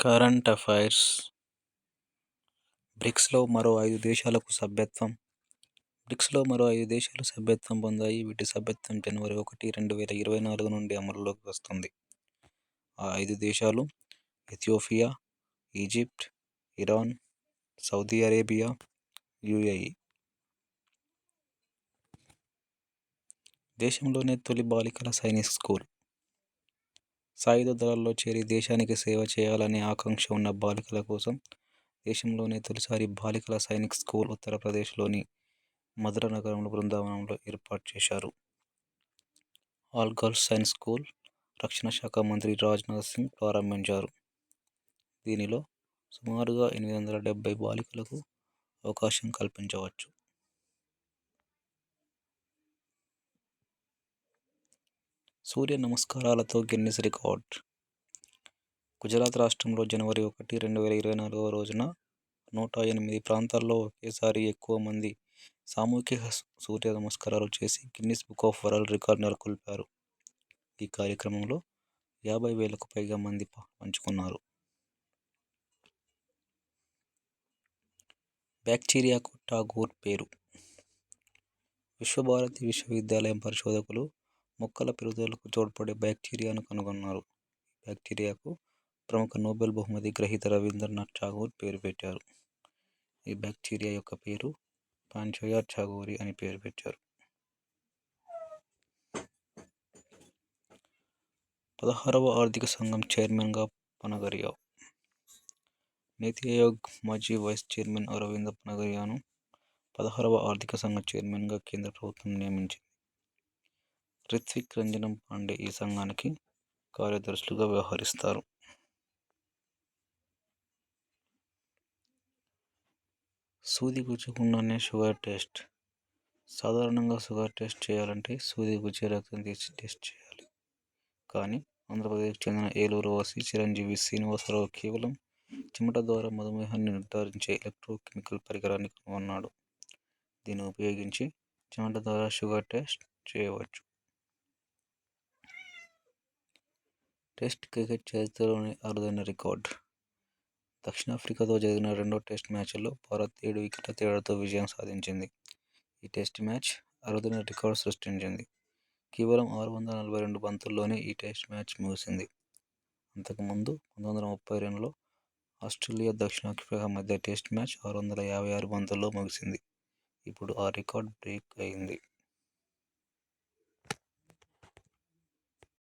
Current affairs. బ్రిక్స్లో మరో 5 దేశాలకు సభ్యత్వం. బ్రిక్స్లో మరో 5 దేశాలు సభ్యత్వం పొందాయి. వీటి సభ్యత్వం జనవరి 1, 2024 నుండి అమలులోకి వస్తుంది. ఆ 5 దేశాలు Ethiopia, Egypt, Iran, Saudi Arabia, UAE. దేశంలోనే తొలి బాలికల సైనిక్ స్కూల్. సాయుధ దళాల్లో చేరి దేశానికి సేవ చేయాలనే ఆకాంక్ష ఉన్న బాలికల కోసం దేశంలోనే తొలిసారి బాలికల సైనిక్ స్కూల్ ఉత్తరప్రదేశ్లోని మధుర నగరంలో బృందావనంలో ఏర్పాటు చేశారు. ఆల్ గర్ల్స్ సైనిక్ స్కూల్ రక్షణ శాఖ మంత్రి రాజ్నాథ్ సింగ్ ప్రారంభించారు. దీనిలో సుమారుగా 870 బాలికలకు అవకాశం కల్పించవచ్చు. సూర్య నమస్కారాలతో గిన్నిస్ రికార్డ్. గుజరాత్ రాష్ట్రంలో జనవరి 1, 2024 రోజున 108 ప్రాంతాల్లో ఒకేసారి ఎక్కువ మంది సామూహిక సూర్య నమస్కారాలు చేసి Guinness book of world record నెలకొల్పారు. ఈ కార్యక్రమంలో 50,000కు పైగా మంది పంచుకున్నారు. బ్యాక్టీరియాకు టాగోర్ పేరు. విశ్వభారతి విశ్వవిద్యాలయం పరిశోధకులు మొక్కల పెరుగుదలకు తోడ్పడే బ్యాక్టీరియాను కనుగొన్నారు. ఈ బ్యాక్టీరియాకు ప్రముఖ నోబెల్ బహుమతి గ్రహీత రవీంద్రనాథ్ ఠాగూర్ పేరు పెట్టారు. ఈ బ్యాక్టీరియా యొక్క పేరు పాంచోయా ఠాగోరి అని పేరు పెట్టారు. 16వ ఆర్థిక సంఘం చైర్మన్గా పనగరియా. నీతి ఆయోగ్ మాజీ వైస్ చైర్మన్ అరవింద పనగరియాను 16వ ఆర్థిక సంఘ చైర్మన్గా కేంద్ర ప్రభుత్వం నియమించింది. రిత్విక్ రంజనం పాండే ఈ సంఘానికి కార్యదర్శులుగా వ్యవహరిస్తారు. సూది గుచ్చకుండానే షుగర్ టెస్ట్. సాధారణంగా షుగర్ టెస్ట్ చేయాలంటే సూది గుచ్చే రక్తం తీసి టెస్ట్ చేయాలి. కానీ ఆంధ్రప్రదేశ్కు చెందిన ఏలూరు వాసి చిరంజీవి శ్రీనివాసరావు కేవలం చెమట ద్వారా మధుమేహాన్ని నిర్ధారించే ఎలక్ట్రోకెమికల్ పరికరాన్ని కనుగొన్నాడు. దీన్ని ఉపయోగించి చెమట ద్వారా షుగర్ టెస్ట్ చేయవచ్చు. టెస్ట్ క్రికెట్ చరిత్రలోని అరుదైన రికార్డ్. దక్షిణాఫ్రికాతో జరిగిన రెండో టెస్ట్ మ్యాచ్లో భారత్ 7 వికెట్ల తేడాతో విజయం సాధించింది. ఈ టెస్ట్ మ్యాచ్ అరుదైన రికార్డు సృష్టించింది. కేవలం 642 బంతుల్లోనే ఈ టెస్ట్ మ్యాచ్ ముగిసింది. అంతకుముందు 1932లో ఆస్ట్రేలియా, దక్షిణాఫ్రికా మధ్య టెస్ట్ మ్యాచ్ 656 బంతుల్లో ముగిసింది. ఇప్పుడు ఆ రికార్డ్ బ్రేక్ అయింది.